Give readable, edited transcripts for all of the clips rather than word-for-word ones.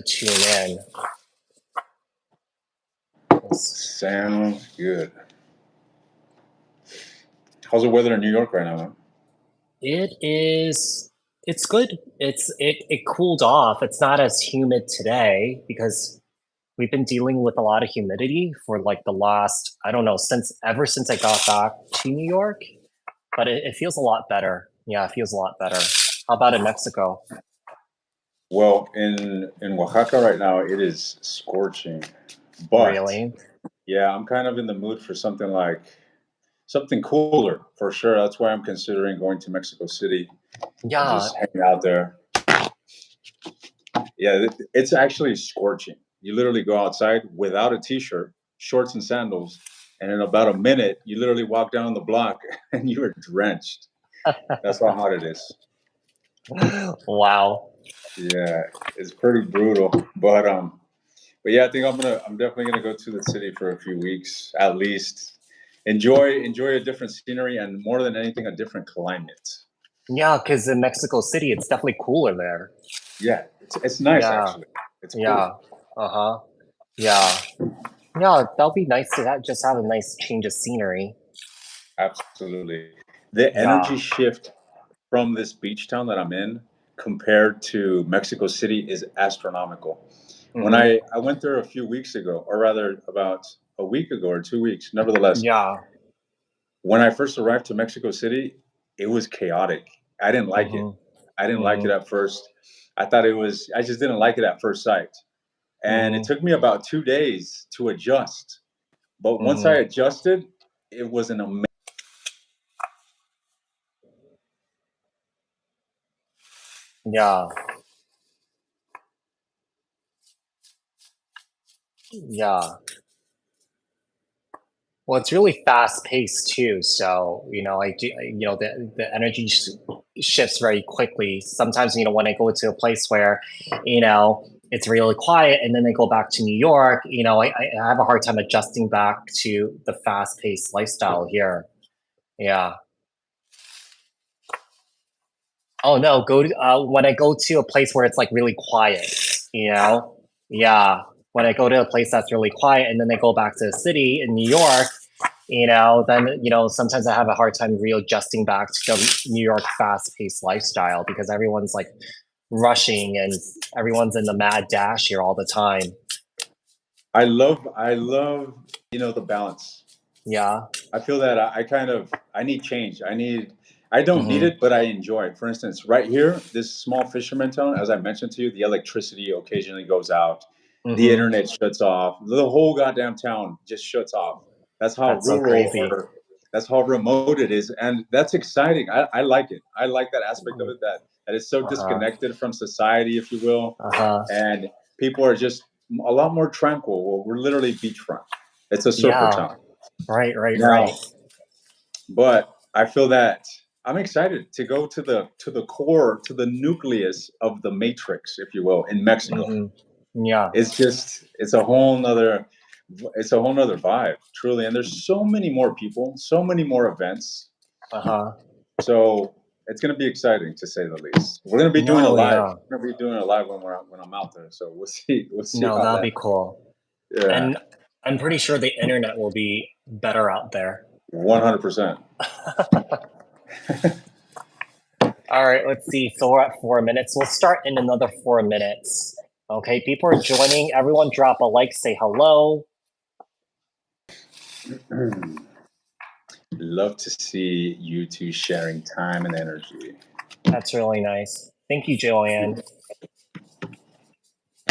tune in. Sounds good. How's the weather in New York right now, man? It's good. It cooled off. It's not as humid today because we've been dealing with a lot of humidity for like the last, I don't know, ever since I got back to New York. But it feels a lot better. Yeah, it feels a lot better. How about in Mexico? Well, in Oaxaca right now, it is scorching. But Really? yeah, I'm kind of in the mood for something cooler for sure. That's why I'm considering going to Mexico City and Yeah. just hanging out there. Yeah, it's actually scorching. You literally go outside without a t-shirt, shorts and sandals, and in about a minute, you literally walk down the block and you are drenched. That's how hot it is. Wow. Yeah, it's pretty brutal. But yeah, I think I'm definitely gonna go to the city for a few weeks at least. Enjoy a different scenery and more than anything, a different climate. Yeah, because in Mexico City, it's definitely cooler there. Yeah, it's nice Yeah. actually. It's cool. Yeah. Uh-huh. Yeah. Yeah, that'll be nice to just have a nice change of scenery. Absolutely. The Yeah. energy shift from this beach town that I'm in compared to Mexico City is astronomical. When I went there a few weeks ago, or rather about a week ago or 2 weeks, nevertheless, Yeah. when I first arrived to Mexico City, it was chaotic. I didn't like it. I didn't like it at first. I just didn't like it at first sight. And it took me about 2 days to adjust. But once I adjusted, it was an amazing. Yeah. Yeah. Well, it's really fast paced too. So, the energy shifts very quickly. Sometimes, when I go to a place where, it's really quiet and then I go back to New York, I have a hard time adjusting back to the fast paced lifestyle here. Yeah. Oh no, when I go to a place where it's like really quiet, yeah. When I go to a place that's really quiet and then I go back to the city in New York, then sometimes I have a hard time readjusting back to the New York fast-paced lifestyle because everyone's like rushing and everyone's in the mad dash here all the time. I love the balance. Yeah. I feel that I need change. I don't need it, but I enjoy it. For instance, right here, this small fisherman town, as I mentioned to you, the electricity occasionally goes out. The internet shuts off. The whole goddamn town just shuts off. That's how That's so rural crazy. or that's how remote it is. And that's exciting. I like it. I like that aspect of it that it's so disconnected from society, if you will. And people are just a lot more tranquil. We're literally beachfront. It's a surfer town. Right. Now, but I feel that I'm excited to go to the core, to the nucleus of the matrix, if you will, in Mexico. Yeah. It's a whole nother vibe, truly. And there's so many more people, so many more events. So it's gonna be exciting to say the least. We're gonna be doing a live. Yeah. We're gonna be doing a live when I'm out there. So we'll see. No, that'll be cool. Yeah. And I'm pretty sure the internet will be better out there. 100%. All right, let's see. So we're at 4 minutes. We'll start in another 4 minutes. Okay, people are joining. Everyone drop a like, say hello. Love to see you two sharing time and energy. That's really nice. Thank you, Joanne.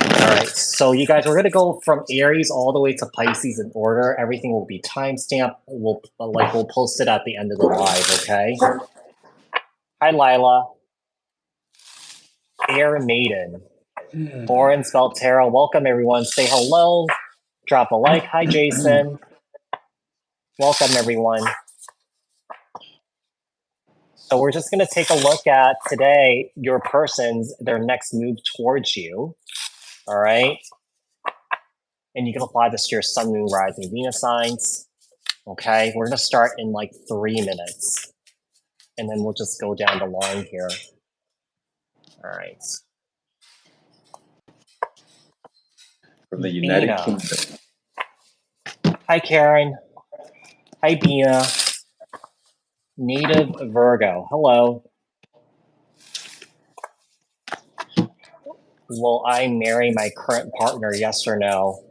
All right, so you guys, we're going to go from Aries all the way to Pisces in order. Everything will be timestamped. We'll post it at the end of the live, okay? Hi, Lila. Air Maiden. Oren spelled tarot. Welcome, everyone. Say hello. Drop a like. Hi, Jason. Welcome, everyone. So we're just going to take a look at today, your their next move towards you. All right. And you can apply this to your sun, moon, rising, Venus signs. Okay. We're going to start in like 3 minutes. And then we'll just go down the line here. All right. from the United Bina. Kingdom. Hi, Karen. Hi, Bina. Native Virgo. Hello. Will I marry my current partner? Yes or no?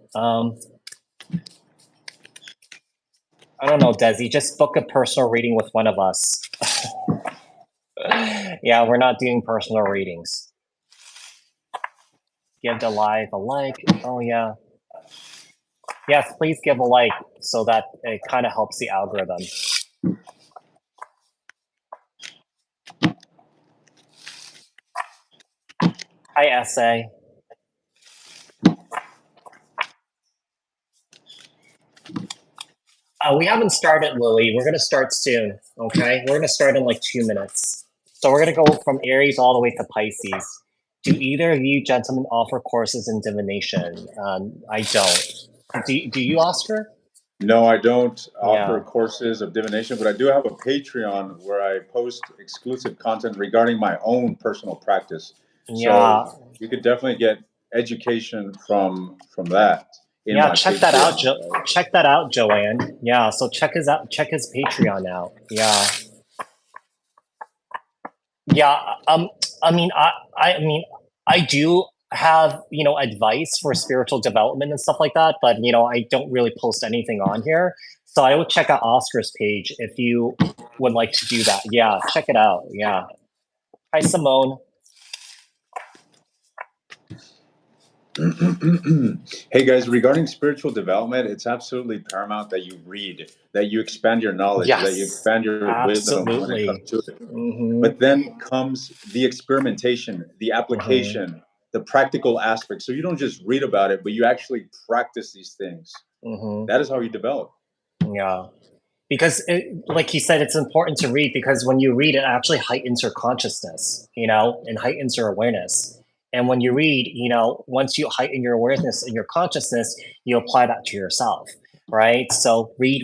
I don't know, Desi. Just book a personal reading with one of us. Yeah, we're not doing personal readings. Give the live a like. Oh, yeah. Yes, please give a like so that it kind of helps the algorithm. Hi, Essay. We haven't started, Lily. We're going to start soon, okay? We're going to start in like 2 minutes. So we're going to go from Aries all the way to Pisces. Do either of you gentlemen offer courses in divination? I don't. Do you, Oscar? No, I don't offer courses of divination, but I do have a Patreon where I post exclusive content regarding my own personal practice. Yeah. So you could definitely get education from that. Yeah, check that out. Check that out, Joanne. Yeah, so check his Patreon out. Yeah. Yeah. I mean, I do have advice for spiritual development and stuff like that, but I don't really post anything on here. So I would check out Oscar's page if you would like to do that. Yeah, check it out. Yeah. Hi, Simone. Hey guys, regarding spiritual development, it's absolutely paramount that you read, that you expand your knowledge, that you expand your wisdom when it comes to it. But then comes the experimentation, the application, the practical aspect. So you don't just read about it, but you actually practice these things. That is how you develop. Yeah. Because like he said, it's important to read because when you read, it actually heightens your consciousness, and heightens your awareness. And when you read, once you heighten your awareness and your consciousness, you apply that to yourself, right? So read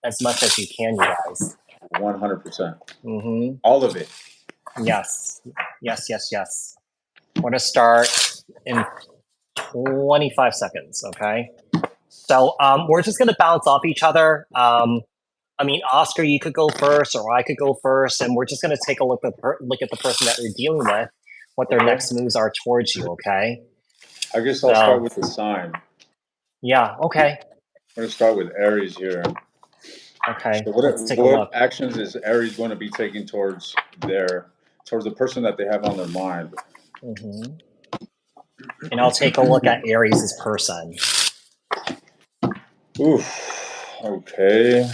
as much as you can, you guys. 100%. All of it. Yes. We're going to start in 25 seconds, okay? So we're just going to bounce off each other. Oscar, you could go first, or I could go first, and we're just going to take a look at the person that we're dealing with, what their next moves are towards you. Okay. I guess I'll start with the sign. Yeah. Okay. I'm going to start with Aries here. Okay. So let's take a look. What actions is Aries going to be taking towards the person that they have on their mind? And I'll take a look at Aries' person. Oof. Okay.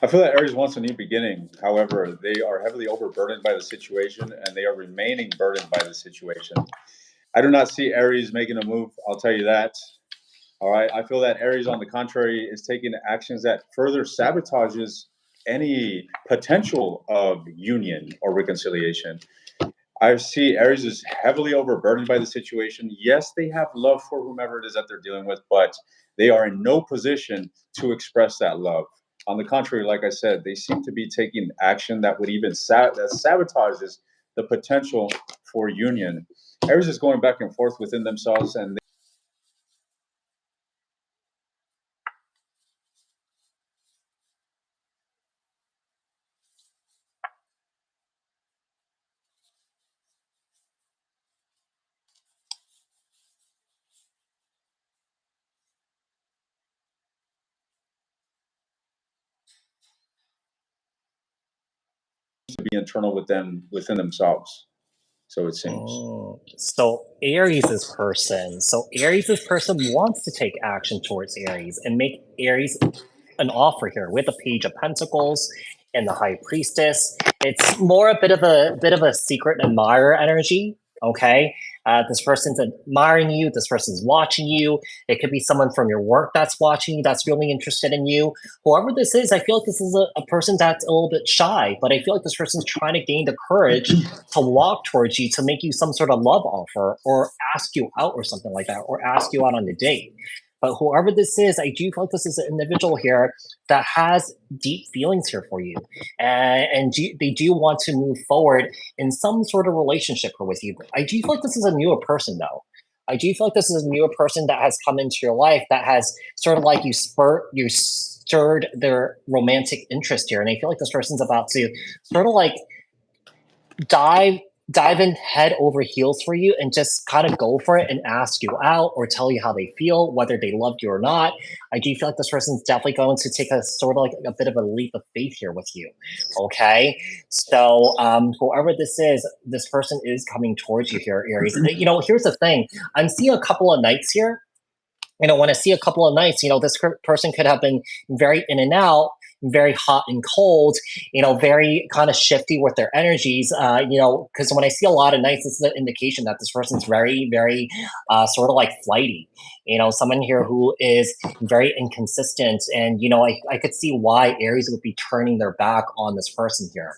I feel that Aries wants a new beginning. However, they are heavily overburdened by the situation, and they are remaining burdened by the situation. I do not see Aries making a move. I'll tell you that. All right. I feel that Aries, on the contrary, is taking actions that further sabotages any potential of union or reconciliation. I see Aries is heavily overburdened by the situation. Yes, they have love for whomever it is that they're dealing with, but they are in no position to express that love. On the contrary, like I said, they seem to be taking action that would even that sabotages the potential for union. Aries is going back and forth within themselves, and to be internal within themselves. So it seems. So Aries' person. So Aries' person wants to take action towards Aries and make Aries an offer here with the Page of Pentacles and the High Priestess. It's more a bit of a secret admirer energy. Okay, this person's admiring you. This person's watching you. It could be someone from your work that's watching you, that's really interested in you. Whoever this is, I feel like this is a person that's a little bit shy, but I feel like this person's trying to gain the courage to walk towards you, to make you some sort of love offer, or ask you out or something like that, or ask you out on a date. But whoever this is, I do feel like this is an individual here that has deep feelings here for you. And they do want to move forward in some sort of relationship with you. I do feel like this is a newer person, though. I do feel like this is a newer person that has come into your life that has sort of like you stirred their romantic interest here, and I feel like this person's about to sort of like dive dive in head over heels for you and just kind of go for it and ask you out or tell you how they feel, whether they loved you or not. I do feel like this person's definitely going to take a sort of like a bit of a leap of faith here with you. Okay. So whoever this person is coming towards you here, Aries. You know, here's the thing. I'm seeing a couple of nights here. You know, when I see a couple of nights, you know, this person could have been very in and out, very hot and cold, you know, very kind of shifty with their energies. You know, because when I see a lot of nights, this is an indication that this person's very, very sort of like flighty. You know, someone here who is very inconsistent. And, you know, I could see why Aries would be turning their back on this person here.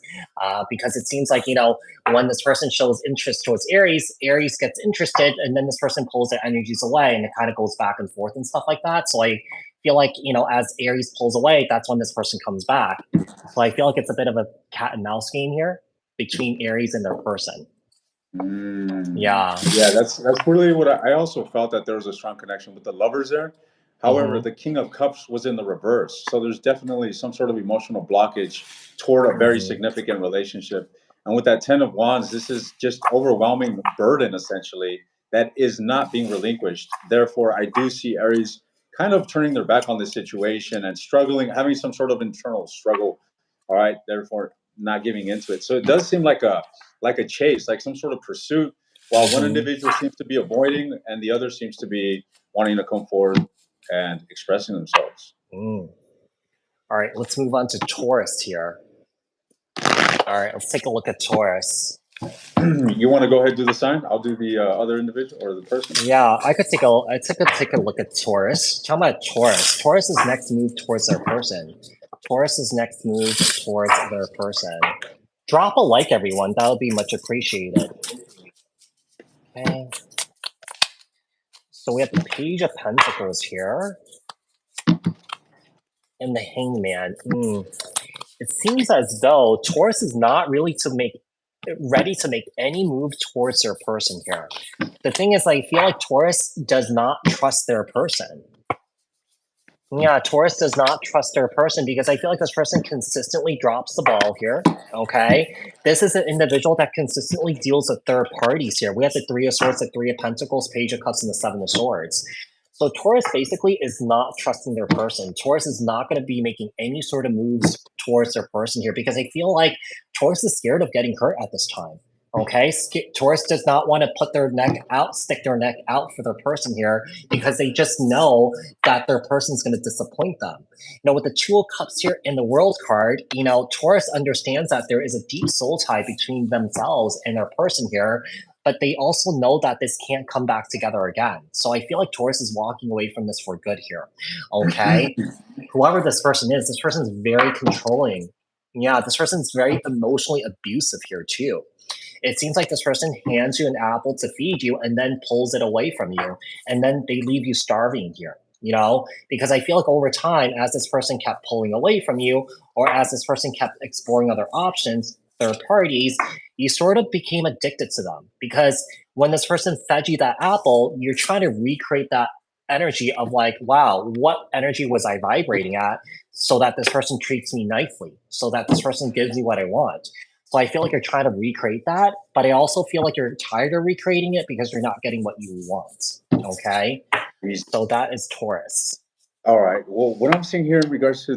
Because it seems like, you know, when this person shows interest towards Aries, Aries gets interested, and then this person pulls their energies away, and it kind of goes back and forth and stuff like that. So I feel like, you know, as Aries pulls away, that's when this person comes back. So I feel like it's a bit of a cat and mouse game here between Aries and their person. Yeah. Yeah, that's really what I also felt, that there was a strong connection with the lovers there. However, the King of Cups was in the reverse, so there's definitely some sort of emotional blockage toward a very significant relationship. And with that Ten of Wands, this is just overwhelming burden essentially that is not being relinquished. Therefore, I do see Aries kind of turning their back on this situation and struggling, having some sort of internal struggle. All right, therefore not giving into it. So it does seem like a chase, like some sort of pursuit, while one individual seems to be avoiding and the other seems to be wanting to come forward and expressing themselves. All right, let's move on to Taurus here. All right, let's take a look at Taurus. You want to go ahead and do the sign? I'll do the other individual or the person. Yeah, I could take a look at Taurus. Tell me about Taurus. Taurus's next move towards their person. Taurus's next move towards their person. Drop a like, everyone. That would be much appreciated. Okay. So we have the Page of Pentacles here. And the Hangman. It seems as though Taurus is not really ready to make any move towards their person here. The thing is, I feel like Taurus does not trust their person. Yeah, Taurus does not trust their person because I feel like this person consistently drops the ball here. Okay. This is an individual that consistently deals with third parties here. We have the Three of Swords, the Three of Pentacles, Page of Cups, and the Seven of Swords. So Taurus basically is not trusting their person. Taurus is not going to be making any sort of moves towards their person here because I feel like Taurus is scared of getting hurt at this time. Okay, Taurus does not want to put their neck out, stick their neck out for their person here because they just know that their person's going to disappoint them. You know, with the Two of Cups here in the World card, you know, Taurus understands that there is a deep soul tie between themselves and their person here, but they also know that this can't come back together again. So I feel like Taurus is walking away from this for good here. Okay, whoever this person is very controlling. Yeah, this person's very emotionally abusive here too. It seems like this person hands you an apple to feed you and then pulls it away from you. And then they leave you starving here, you know? Because I feel like over time, as this person kept pulling away from you, or as this person kept exploring other options, third parties, you sort of became addicted to them. Because when this person fed you that apple, you're trying to recreate that energy of like, wow, what energy was I vibrating at so that this person treats me nicely, so that this person gives me what I want. So I feel like you're trying to recreate that, but I also feel like you're tired of recreating it because you're not getting what you want. Okay. So that is Taurus. All right. Well, what I'm seeing here in regards to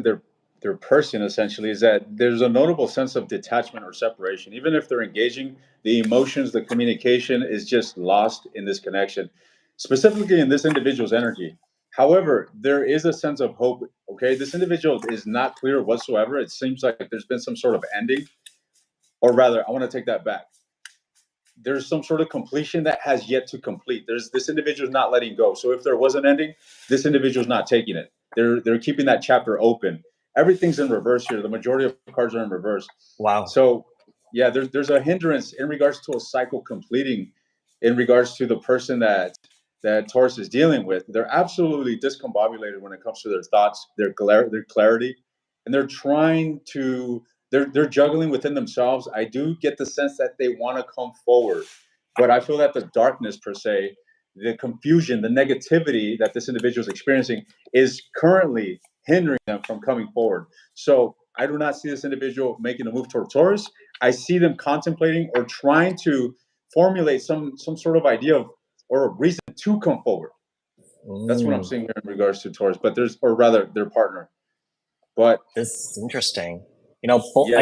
their person essentially is that there's a notable sense of detachment or separation. Even if they're engaging, the emotions, the communication is just lost in this connection, specifically in this individual's energy. However, there is a sense of hope. Okay, this individual is not clear whatsoever. It seems like there's been some sort of ending, or rather, I want to take that back. There's some sort of completion that has yet to complete. There's this individual is not letting go. So if there was an ending, this individual is not taking it. They're keeping that chapter open. Everything's in reverse here. The majority of cards are in reverse. Wow. So yeah, there's a hindrance in regards to a cycle completing, in regards to the person that Taurus is dealing with. They're absolutely discombobulated when it comes to their thoughts, their clarity, and they're trying to they're juggling within themselves. I do get the sense that they want to come forward, but I feel that the darkness per se the confusion, the negativity that this individual is experiencing is currently hindering them from coming forward. So I do not see this individual making a move toward Taurus. I see them contemplating or trying to formulate some sort of idea of or a reason to come forward. That's what I'm seeing here in regards to Taurus, but or rather their partner. But this is interesting. You know, yeah,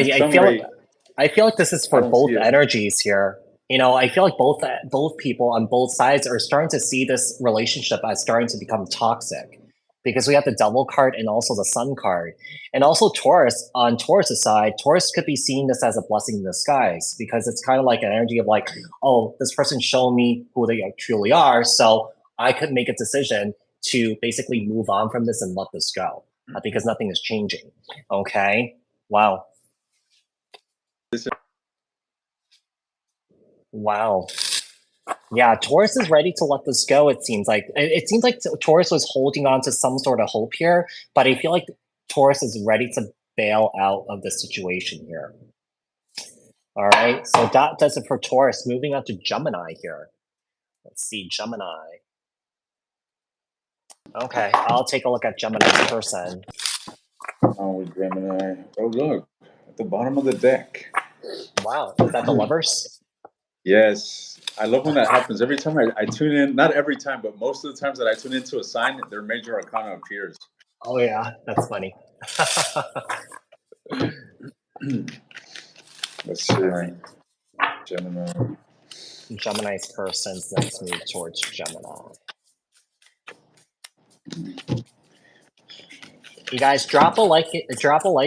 I feel like this is for both energies here. You know, I feel like both people on both sides are starting to see this relationship as starting to become toxic, because we have the Devil card and also the Sun card. And also Taurus, on Taurus's side, Taurus could be seeing this as a blessing in disguise, because it's kind of like an energy of like, oh, this person showed me who they truly are, so I could make a decision to basically move on from this and let this go, because nothing is changing. Okay? Wow. Wow. Yeah, Taurus is ready to let this go, it seems like. It seems like Taurus was holding on to some sort of hope here, but I feel like Taurus is ready to bail out of the situation here. All right, so that does it for Taurus. Moving on to Gemini here. Let's see, Gemini. Okay, I'll take a look at Gemini's person. Oh, Gemini. Oh, look, at the bottom of the deck. Wow, is that the Lovers? Yes. I love when that happens. Every time I tune in, not every time, but most of the times that I tune into a sign, their major arcana appears. Oh, yeah, that's funny. Let's see. Right. Gemini. Gemini's person's next move towards Gemini. You guys, drop a like,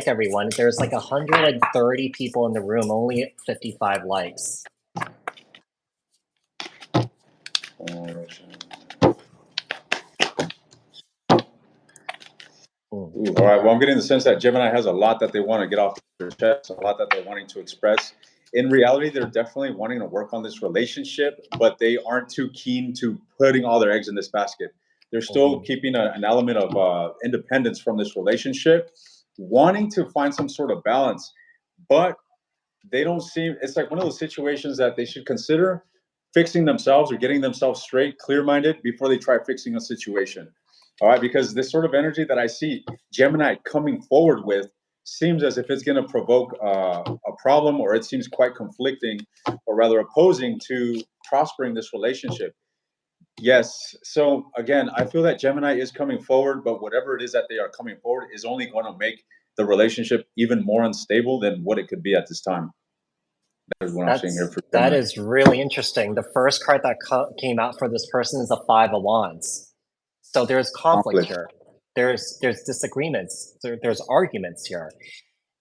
everyone. There's like 130 people in the room, only 55 likes. All right. Well, I'm getting the sense that Gemini has a lot that they want to get off their chest, a lot that they're wanting to express. In reality, they're definitely wanting to work on this relationship, but they aren't too keen to putting all their eggs in this basket. They're still keeping an element of independence from this relationship, wanting to find some sort of balance, but they don't seem, it's like one of those situations that they should consider fixing themselves or getting themselves straight, clear-minded before they try fixing a situation. All right, because this sort of energy that I see Gemini coming forward with seems as if it's going to provoke a problem, or it seems quite conflicting, or rather opposing to prospering this relationship. Yes. So again, I feel that Gemini is coming forward, but whatever it is that they are coming forward is only going to make the relationship even more unstable than what it could be at this time. That is what I'm seeing here for Gemini. That is really interesting. The first card that came out for this person is the Five of Wands. So there's conflict here. There's disagreements. There's arguments here.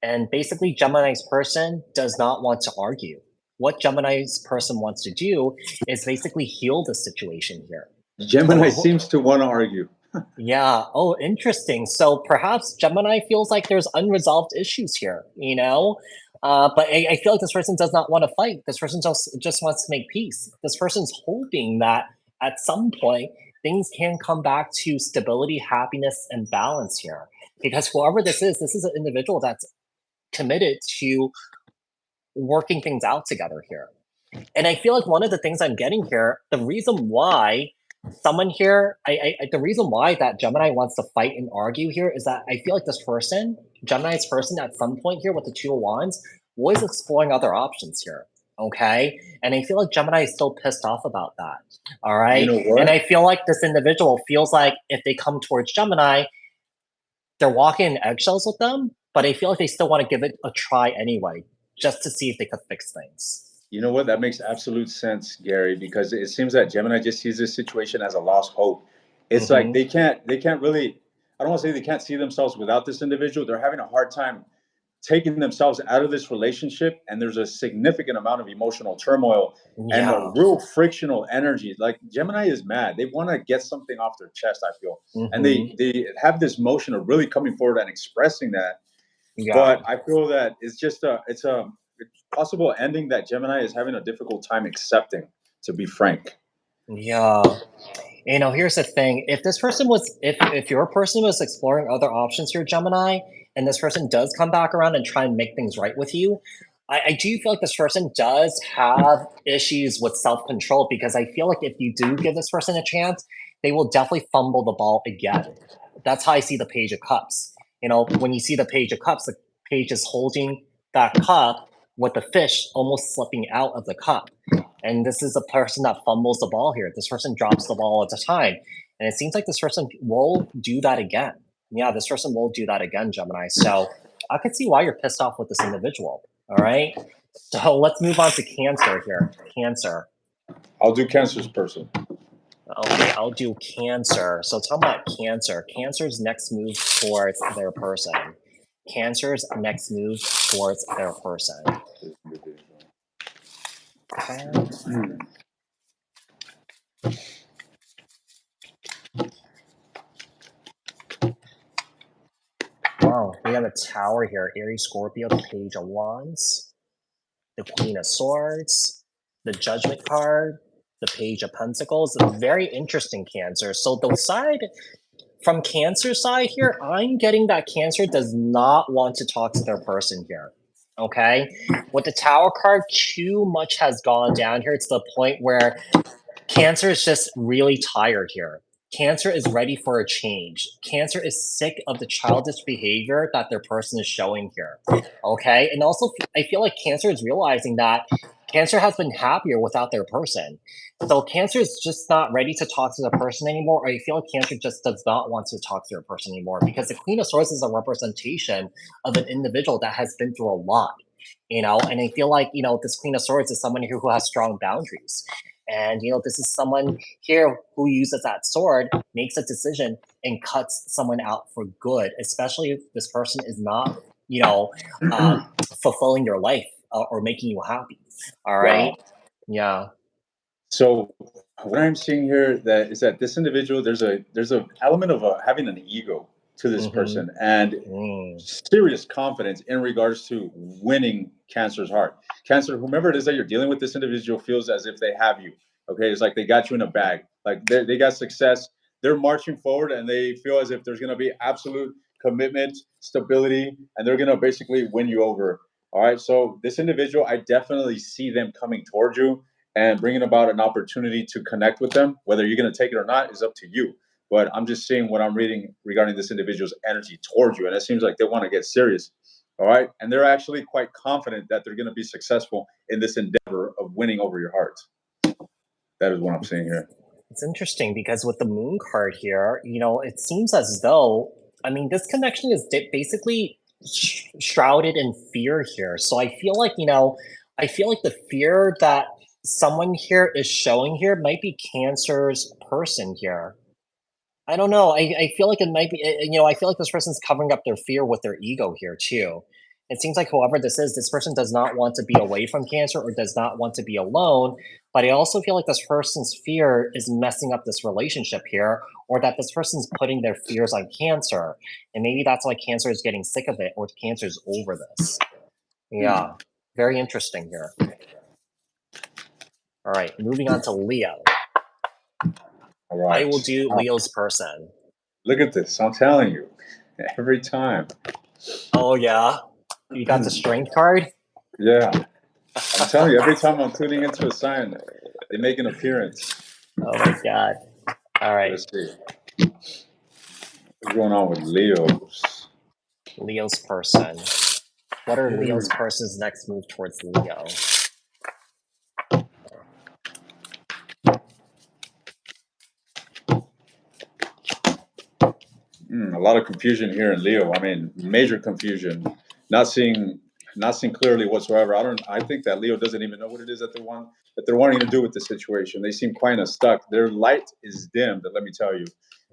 And basically, Gemini's person does not want to argue. What Gemini's person wants to do is basically heal the situation here. Gemini seems to want to argue. Yeah. Oh, interesting. So perhaps Gemini feels like there's unresolved issues here, you know? But I feel like this person does not want to fight. This person just wants to make peace. This person's hoping that at some point, things can come back to stability, happiness, and balance here. Because whoever this is an individual that's committed to working things out together here. And I feel like one of the things I'm getting here, the reason why someone here, the reason why that Gemini wants to fight and argue here is that I feel like this person, Gemini's person at some point here with the Two of Wands, was exploring other options here. Okay. And I feel like Gemini is still pissed off about that. All right. You know what? And I feel like this individual feels like if they come towards Gemini, they're walking in eggshells with them, but I feel like they still want to give it a try anyway, just to see if they could fix things. You know what? That makes absolute sense, Gary, because it seems that Gemini just sees this situation as a lost hope. It's like they can't really, I don't want to say they can't see themselves without this individual. They're having a hard time taking themselves out of this relationship, and there's a significant amount of emotional turmoil and a real frictional energy. Like Gemini is mad. They want to get something off their chest, I feel. And they have this motion of really coming forward and expressing that. But I feel that it's a possible ending that Gemini is having a difficult time accepting, to be frank. Yeah. You know, here's the thing. If this person was, if your person was exploring other options here, Gemini, and this person does come back around and try and make things right with you, I do feel like this person does have issues with self-control, because I feel like if you do give this person a chance, they will definitely fumble the ball again. That's how I see the Page of Cups. You know, when you see the Page of Cups, the page is holding that cup with the fish almost slipping out of the cup. And this is a person that fumbles the ball here. This person drops the ball at a time. And it seems like this person will do that again. Yeah, this person will do that again, Gemini. So I could see why you're pissed off with this individual. All right. So let's move on to Cancer here. Cancer. I'll do Cancer's person. Okay, I'll do Cancer. So tell me about Cancer. Cancer's next move towards their person. Cancer's next move towards their person. Okay. Wow, we have a Tower here. Aries, Scorpio, the Page of Wands, the Queen of Swords, the Judgment card, the Page of Pentacles. Very interesting, Cancer. So the side from Cancer side here, I'm getting that Cancer does not want to talk to their person here. Okay, with the Tower card, too much has gone down here. It's the point where Cancer is just really tired here. Cancer is ready for a change. Cancer is sick of the childish behavior that their person is showing here. Okay, and also I feel like Cancer is realizing that Cancer has been happier without their person. So Cancer is just not ready to talk to the person anymore, or I feel like Cancer just does not want to talk to their person anymore, because the Queen of Swords is a representation of an individual that has been through a lot, you know, and I feel like, you know, this Queen of Swords is someone who has strong boundaries. And, you know, this is someone here who uses that sword, makes a decision, and cuts someone out for good, especially if this person is not, you know, fulfilling your life, or making you happy. All right. Wow. Yeah. So what I'm seeing here that is that this individual, there's a element of having an ego to this Mm-hmm. person and Mm. serious confidence in regards to winning Cancer's heart. Cancer, whomever it is that you're dealing with, this individual feels as if they have you. Okay, it's like they got you in a bag. Like they got success. They're marching forward, and they feel as if there's going to be absolute commitment, stability, and they're going to basically win you over. All right. So this individual, I definitely see them coming towards you and bringing about an opportunity to connect with them. Whether you're going to take it or not is up to you. But I'm just seeing what I'm reading regarding this individual's energy towards you, and it seems like they want to get serious. All right, and they're actually quite confident that they're going to be successful in this endeavor of winning over your heart. That is what I'm seeing here. It's interesting because with the Moon card here, you know, it seems as though, I mean, this connection is basically shrouded in fear here. So I feel like, you know, I feel like the fear that someone here is showing here might be Cancer's person here. I don't know. I feel like it might be, you know, I feel like this person's covering up their fear with their ego here too. It seems like whoever this is, this person does not want to be away from Cancer or does not want to be alone. But I also feel like this person's fear is messing up this relationship here, or that this person's putting their fears on Cancer. And maybe that's why Cancer is getting sick of it, or Cancer's over this. Yeah. Very interesting here. All right. Moving on to Leo. All right. I will do Leo's person. Look at this. I'm telling you, every time. Oh, yeah. You got the Strength card? Yeah. I'm telling you, every time I'm tuning into a sign, they make an appearance. Oh my god. All right. Let's see. What's going on with Leos? Leo's person. What are Leo's person's next move towards Leo? A lot of confusion here in Leo. I mean, major confusion. Not seeing, not seeing clearly whatsoever. I think that Leo doesn't even know what it is that they're wanting to do with the situation. They seem kind of stuck. Their light is dimmed. Let me tell you,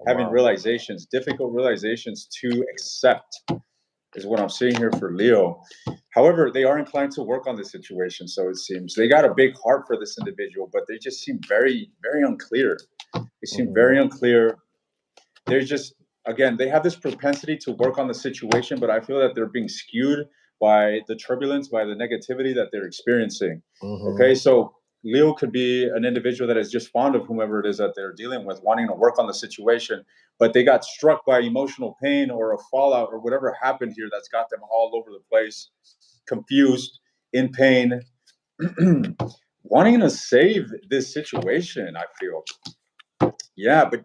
having realizations, difficult realizations to accept, is what I'm seeing here for Leo. However, they are inclined to work on the situation. So it seems they got a big heart for this individual, but they just seem very, very unclear. They seem very unclear. They're just, again, they have this propensity to work on the situation, but I feel that they're being skewed by the turbulence, by the negativity that they're experiencing. Okay, so Leo could be an individual that is just fond of whomever it is that they're dealing with, wanting to work on the situation, but they got struck by emotional pain or a fallout or whatever happened here that's got them all over the place, confused in pain, wanting to save this situation, I feel. Yeah, but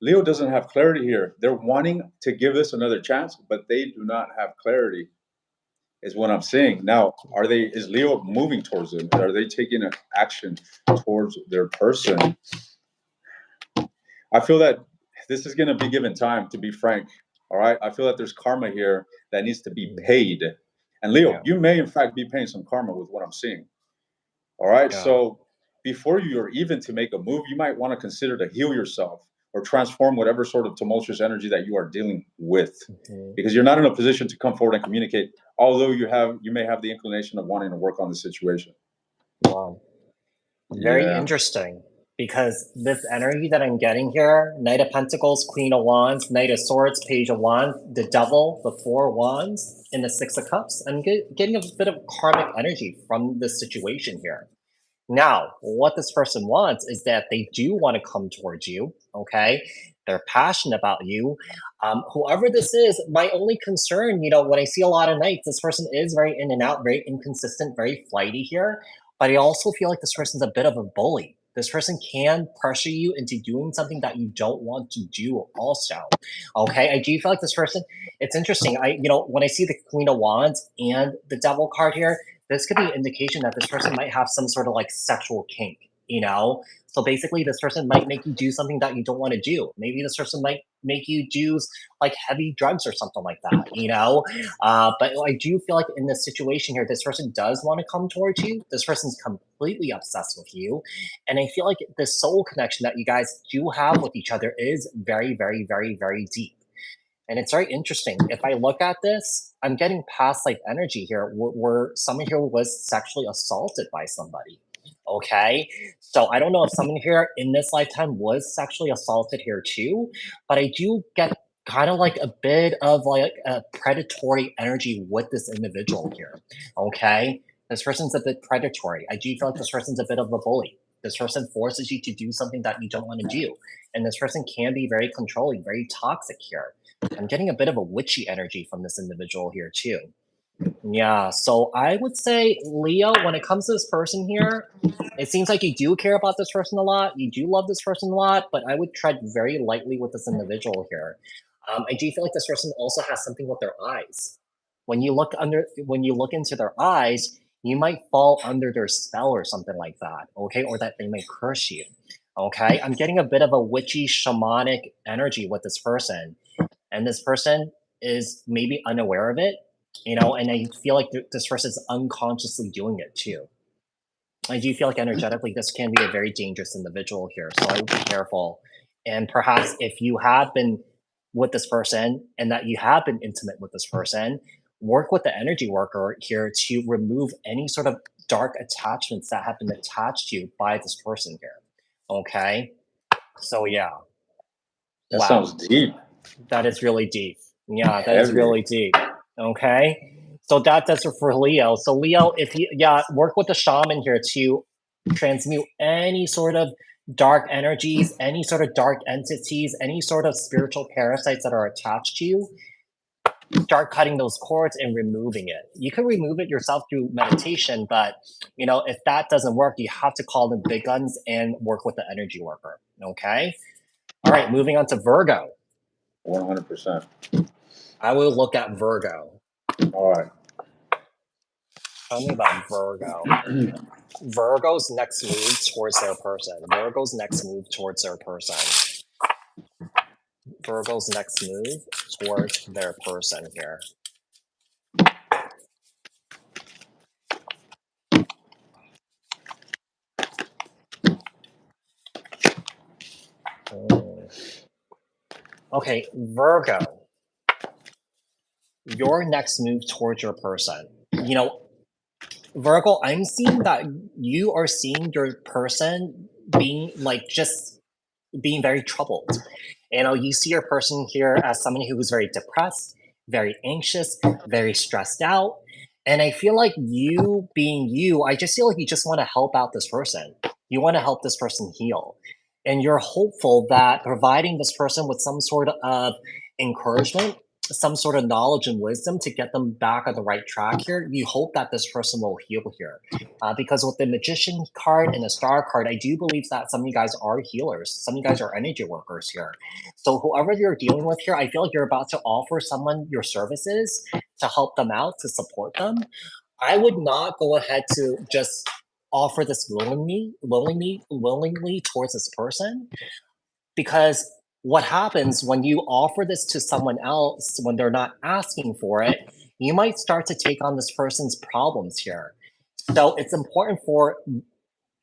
Leo doesn't have clarity here. They're wanting to give this another chance, but they do not have clarity, is what I'm seeing. Now, is Leo moving towards them? Are they taking an action towards their person? I feel that this is going to be given time, to be frank. All right. I feel that there's karma here that needs to be paid. And Leo, you may in fact be paying some karma with what I'm seeing. All right. Yeah. So before you're even to make a move, you might want to consider to heal yourself or transform whatever sort of tumultuous energy that you are dealing with, because you're not in a position to come forward and communicate, although you may have the inclination of wanting to work on the situation. Wow. Very interesting, because this energy that I'm getting here, Knight of Pentacles, Queen of Wands, Knight of Swords, Page of Wands, the Devil, the Four of Wands, and the Six of Cups. I'm getting a bit of karmic energy from this situation here. Now, what this person wants is that they do want to come towards you, okay? They're passionate about you. Whoever this is, my only concern, when I see a lot of nights, this person is very in and out, very inconsistent, very flighty here. But I also feel like this person's a bit of a bully. This person can pressure you into doing something that you don't want to do also. Okay, I do feel like this person, it's interesting. When I see the Queen of Wands and the Devil card here, this could be an indication that this person might have some sort of like sexual kink, So basically, this person might make you do something that you don't want to do. Maybe this person might make you do like heavy drugs or something like that, But I do feel like in this situation here, this person does want to come towards you. This person's completely obsessed with you. And I feel like the soul connection that you guys do have with each other is very, very, very, very deep. And it's very interesting. If I look at this, I'm getting past life energy here where someone here was sexually assaulted by somebody. Okay. So I don't know if someone here in this lifetime was sexually assaulted here too, but I do get kind of like a bit of like a predatory energy with this individual here. Okay. This person's a bit predatory. I do feel like this person's a bit of a bully. This person forces you to do something that you don't want to do. And this person can be very controlling, very toxic here. I'm getting a bit of a witchy energy from this individual here too. Yeah, so I would say, Leo, when it comes to this person here, it seems like you do care about this person a lot. You do love this person a lot, but I would tread very lightly with this individual here. I do feel like this person also has something with their eyes. When you look into their eyes, you might fall under their spell or something like that, okay? Or that they may curse you, okay? I'm getting a bit of a witchy, shamanic energy with this person, and this person is maybe unaware of it, and I feel like this person is unconsciously doing it too. I do feel like energetically this can be a very dangerous individual here, so I would be careful. And perhaps if you have been with this person and that you have been intimate with this person, work with the energy worker here to remove any sort of dark attachments that have been attached to you by this person here. Okay? So yeah. That sounds deep. That is really deep. Yeah, that is really deep. Okay. So that does it for Leo. So Leo, if you work with the shaman here to transmute any sort of dark energies, any sort of dark entities, any sort of spiritual parasites that are attached to you. Start cutting those cords and removing it. You can remove it yourself through meditation, but if that doesn't work, you have to call the big guns and work with the energy worker. Okay. All right, moving on to Virgo. 100%. I will look at Virgo. All right. Tell me about Virgo. Virgo's next move towards their person. Virgo's next move towards their person. Virgo's next move towards their person here. Okay, Virgo. Your next move towards your person. Virgo, I'm seeing that you are seeing your person being being very troubled. You see your person here as someone who is very depressed, very anxious, very stressed out. And I feel like you being you, I just feel like you just want to help out this person. You want to help this person heal. And you're hopeful that providing this person with some sort of encouragement, some sort of knowledge and wisdom to get them back on the right track here, you hope that this person will heal here. Because with the Magician card and the Star card, I do believe that some of you guys are healers. Some of you guys are energy workers here. So whoever you're dealing with here, I feel like you're about to offer someone your services to help them out, to support them. I would not go ahead to just offer this willingly towards this person, because what happens when you offer this to someone else when they're not asking for it, you might start to take on this person's problems here. So it's important for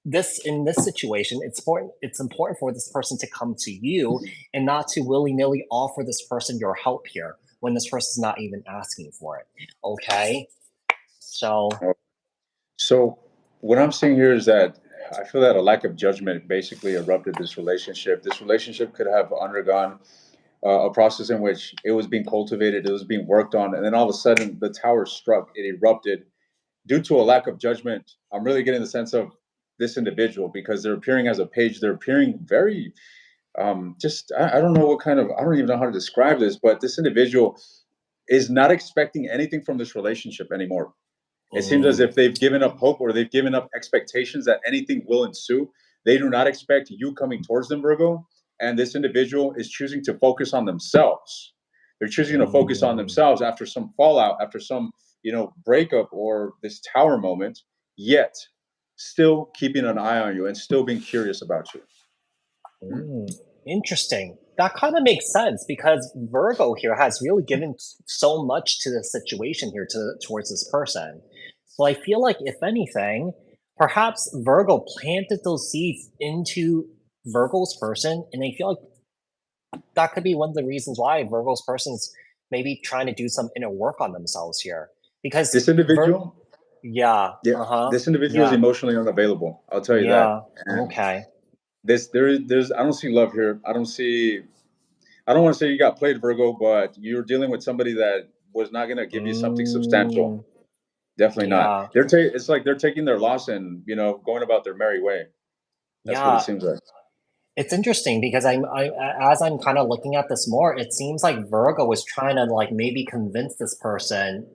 this in this situation, it's important for this person to come to you and not to willy-nilly offer this person your help here when this person's not even asking for it. Okay? So So what I'm seeing here is that I feel that a lack of judgment basically erupted this relationship. This relationship could have undergone a process in which it was being cultivated, it was being worked on, and then all of a sudden the tower struck, it erupted due to a lack of judgment. I'm really getting the sense of this individual because they're appearing as a page. They're appearing very just I don't know what kind of, I don't even know how to describe this, but this individual is not expecting anything from this relationship anymore. It seems as if they've given up hope or they've given up expectations that anything will ensue. They do not expect you coming towards them, Virgo. And this individual is choosing to focus on themselves. They're choosing to focus on themselves after some fallout, after some, breakup or this tower moment, yet still keeping an eye on you and still being curious about you. Interesting. That kind of makes sense because Virgo here has really given so much to the situation here towards this person. So I feel like if anything, perhaps Virgo planted those seeds into Virgo's person, and I feel like that could be one of the reasons why Virgo's person's maybe trying to do some inner work on themselves here. Because This individual, yeah, yeah, uh-huh, this individual is yeah, emotionally unavailable. I'll tell you that. yeah, And okay. there's I don't see love here. I don't want to say you got played, Virgo, but you're dealing with somebody that was not going to give you something substantial. Mm, Definitely not. yeah. It's like they're taking their loss and going about their merry way. That's what it Yeah, seems like. it's interesting because as I'm kind of looking at this more, it seems like Virgo was trying to like maybe convince this person,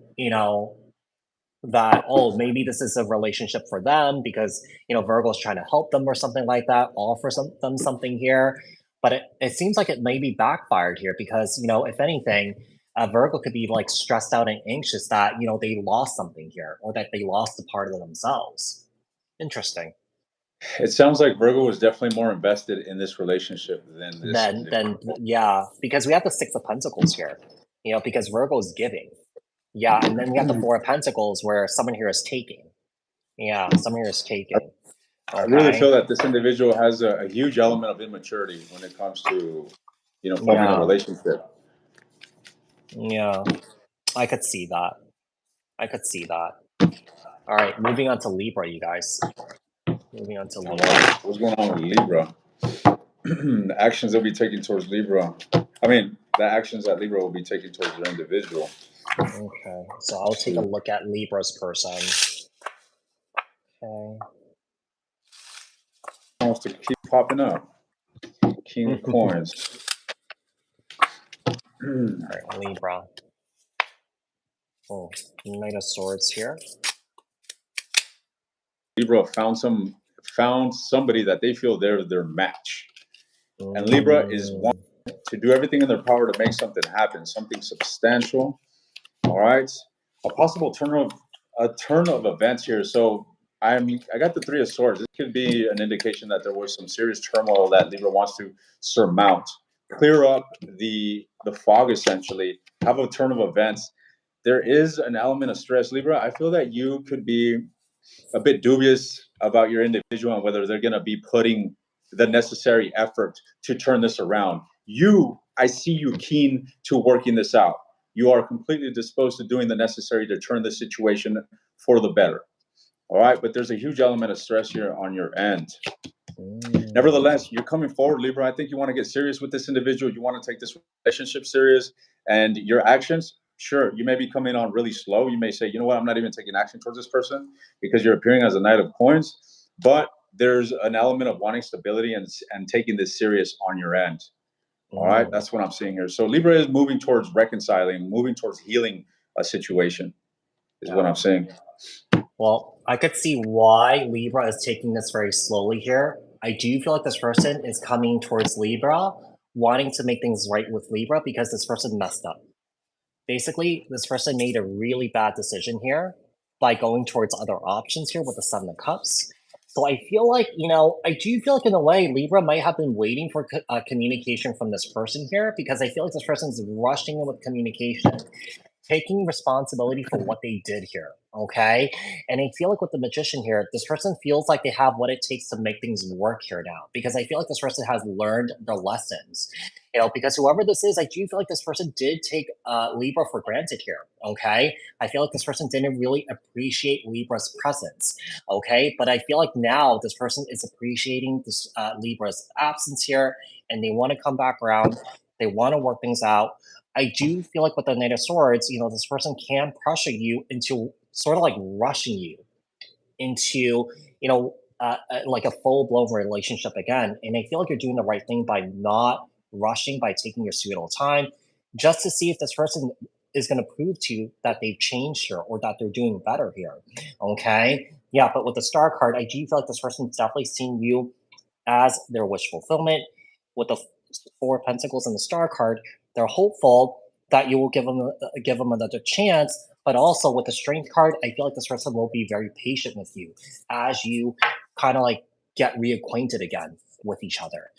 that maybe this is a relationship for them because Virgo's trying to help them or something like that, offer them something here. But it seems like it may be backfired here because if anything, Virgo could be like stressed out and anxious that they lost something here or that they lost a part of themselves. Interesting. It sounds like Virgo was definitely more invested in this relationship than this Then individual. yeah, because we have the Six of Pentacles here, because Virgo is giving. Yeah, and then we have the Four of Pentacles where someone here is taking. Yeah, someone here is taking. I really feel Okay. that this individual has a huge element of immaturity when it comes to, forming a Yeah, relationship. yeah, I could see that. I could see that. All right, moving on to Libra, you guys. Moving on to All Libra. right, what's going on with Libra? The actions they'll be taking towards Libra. I mean, the actions that Libra will be taking towards their individual. Okay, so I'll take a look at Libra's person. Okay. Wants to keep popping up. King of Coins. All right, Libra. Oh, Knight of Swords here. Libra found somebody that they feel they're their match. And Libra is Mm, one to do everything in their power to make something happen, something substantial. All right. A turn of events here. So I got the Three of Swords. This could be an indication that there was some serious turmoil that Libra wants to surmount, clear up the fog essentially, have a turn of events. There is an element of stress, Libra. I feel that you could be a bit dubious about your individual and whether they're going to be putting the necessary effort to turn this around. I see you keen to working this out. You are completely disposed to doing the necessary to turn the situation for the better. All right, but there's a huge element of stress here on your end. Nevertheless, you're coming forward, Libra. I think you want to get serious with this individual. You want to take this relationship serious, and your actions, sure, you may be coming on really slow. You may say, you know what, I'm not even taking action towards this person because you're appearing as a Knight of Coins. But there's an element of wanting stability and taking this serious on your end. All right, Mm. that's what I'm seeing here. So Libra is moving towards reconciling, moving towards healing a situation, is what Yeah. I'm saying. Well, I could see why Libra is taking this very slowly here. I do feel like this person is coming towards Libra, wanting to make things right with Libra because this person messed up. Basically, this person made a really bad decision here by going towards other options here with the Seven of Cups. So I feel like, I do feel like in a way, Libra might have been waiting for communication from this person here because I feel like this person's rushing in with communication, taking responsibility for what they did here. Okay. And I feel like with the magician here, this person feels like they have what it takes to make things work here now because I feel like this person has learned their lessons. Because whoever this is, I do feel like this person did take Libra for granted here. Okay. I feel like this person didn't really appreciate Libra's presence. Okay. But I feel like now this person is appreciating this Libra's absence here and they want to come back around. They want to work things out. I do feel like with the Knight of Swords, this person can pressure you into sort of like rushing you into, like a full blown relationship again. And I feel like you're doing the right thing by not rushing, by taking your sweet little time, just to see if this person is going to prove to you that they've changed here or that they're doing better here. Okay. Yeah. But with the Star card, I do feel like this person's definitely seeing you as their wish fulfillment. With the Four of Pentacles and the Star card, they're hopeful that you will give them another chance. But also with the Strength card, I feel like this person will be very patient with you as you kind of like get reacquainted again with each other.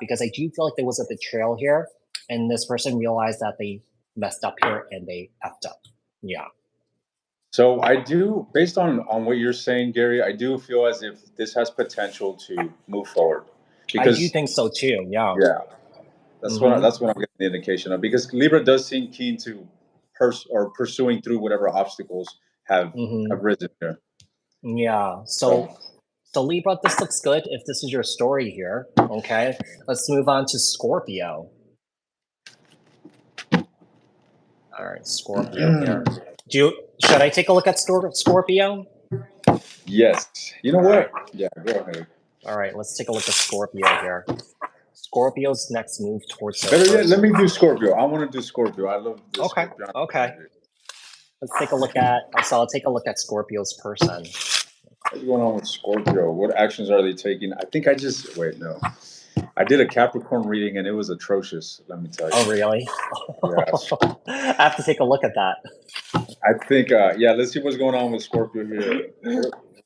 Because I do feel like there was a betrayal here, and this person realized that they messed up here and they effed up. Yeah. So I do, based on what you're saying, Gary, I do feel as if this has potential to move forward, I do because think so too. Yeah. yeah, Hmm. that's what I'm getting the indication of. Because Libra does seem keen to pursuing through whatever obstacles Hmm. have risen there. Yeah. So So Libra, this looks good if this is your story here. Okay. Let's move on to Scorpio. All right, Scorpio here. Should I take a look at Scorpio? yes, you know All right. what? Yeah, go ahead. All right, let's take a look at Scorpio here. Scorpio's next move towards their Better yet, let person. me do Scorpio. I want to do Scorpio. I love this Okay. Scorpio Okay. energy. Let's take a look at so I'll take a look at Scorpio's person. What's going on with Scorpio? What actions are they taking? I think I just wait. No, I did a Capricorn reading and it was atrocious. Let me tell you. Oh really? Yes, I have to take a look at that. I think. Yeah, let's see what's going on with Scorpio here.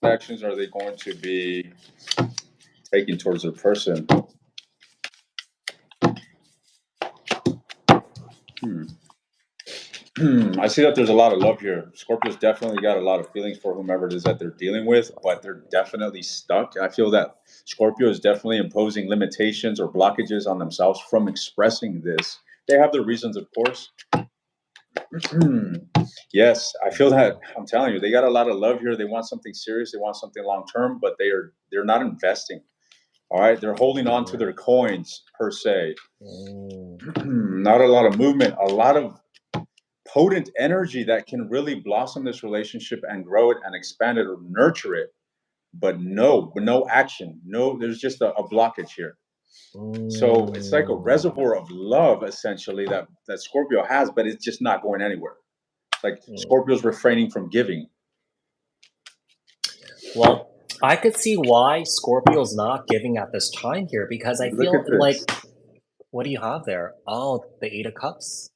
What actions are they going to be taking towards their person? Hmm. I see that there's a lot of love here. Scorpio's definitely got a lot of feelings for whomever it is that they're dealing with, but they're definitely stuck. I feel that Scorpio is definitely imposing limitations or blockages on themselves from expressing this. They have their reasons, of course. Yes, I feel that. I'm telling you, they got a lot of love here. They want something serious. They want something long term, but they're not investing. All right, they're holding on to their coins per se. Mm. Not a lot of movement. A lot of potent energy that can really blossom this relationship and grow it and expand it or nurture it, but no action. No, there's just a blockage here. So it's like a Mm. reservoir of love essentially that Scorpio has, but it's just not going anywhere. It's like Mm. Scorpio's refraining from giving. Well, I could see why Scorpio's not giving at this time here because I Look feel at like, this. what do you have there? Oh, the Eight of Cups.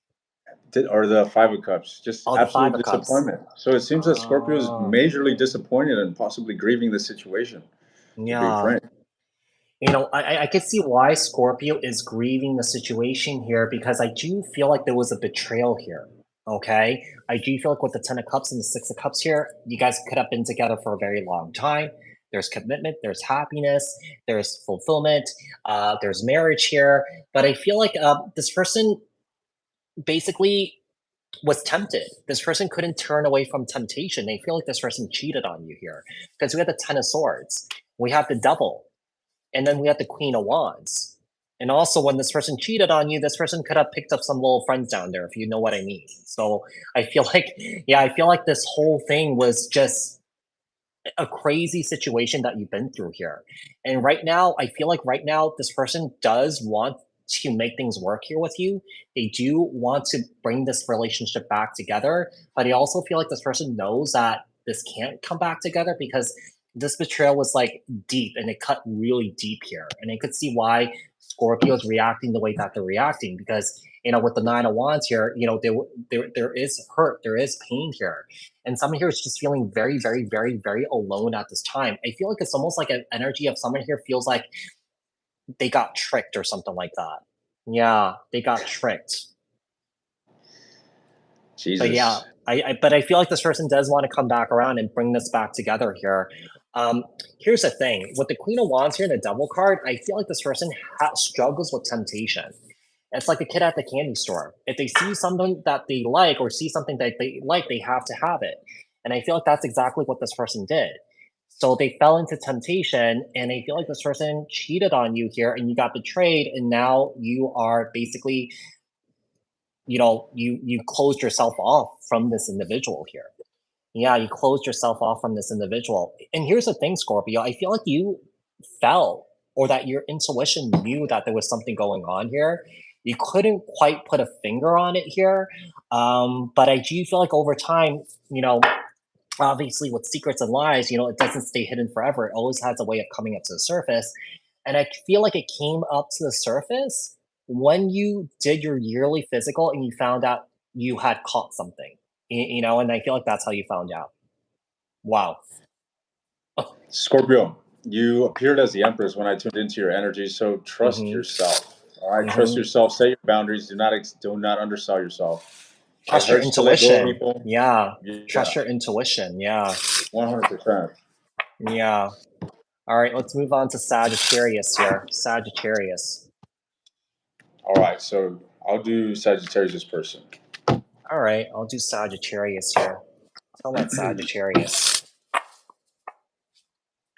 Or the Five of Cups, just Oh, the Five absolute of Cups. disappointment. So it seems that Scorpio is Oh, majorly disappointed and possibly grieving the situation, to be yeah. frank. I could see why Scorpio is grieving the situation here because I do feel like there was a betrayal here. Okay. I do feel like with the Ten of Cups and the Six of Cups here, you guys could have been together for a very long time. There's commitment, there's happiness, there's fulfillment, there's marriage here. But I feel like this person basically was tempted. This person couldn't turn away from temptation. They feel like this person cheated on you here because we have the Ten of Swords, we have the Devil, and then we have the Queen of Wands. And also, when this person cheated on you, this person could have picked up some little friends down there, if you know what I mean. So I feel like, yeah, I feel like this whole thing was just a crazy situation that you've been through here. And right now, I feel like right now, this person does want to make things work here with you. They do want to bring this relationship back together, but I also feel like this person knows that this can't come back together because this betrayal was like deep and it cut really deep here. And I could see why Scorpio is reacting the way that they're reacting because, with the Nine of Wands here, there is hurt, there is pain here. And someone here is just feeling very, very, very, very alone at this time. I feel like it's almost like an energy of someone here feels like they got tricked or something like that. Yeah, they got tricked. Jesus. But yeah, but I feel like this person does want to come back around and bring this back together here. Here's the thing with the Queen of Wands here and the Devil card, I feel like this person struggles with temptation. It's like a kid at the candy store. If they see something that they like or see something that they like, they have to have it. And I feel like that's exactly what this person did. So they fell into temptation, and I feel like this person cheated on you here, and you got betrayed, and now you are basically, you closed yourself off from this individual here. Yeah, you closed yourself off from this individual. And here's the thing, Scorpio, I feel like you felt or that your intuition knew that there was something going on here. You couldn't quite put a finger on it here. But I do feel like over time, obviously with secrets and lies, it doesn't stay hidden forever. It always has a way of coming up to the surface. And I feel like it came up to the surface when you did your yearly physical and you found out you had caught something, and I feel like that's how you found out. Wow. Scorpio, you appeared as the Empress when I tuned into your energy, so trust Mhm. yourself. All right, trust yourself. Set your boundaries. Do not undersell yourself. Trust It your hurts to let go of intuition. people. Yeah. Yeah, Trust your intuition. Yeah. 100%. Yeah. All right, let's move on to Sagittarius here. Sagittarius. All right, so I'll do Sagittarius this person. All right, I'll do Sagittarius here. Tell that Sagittarius.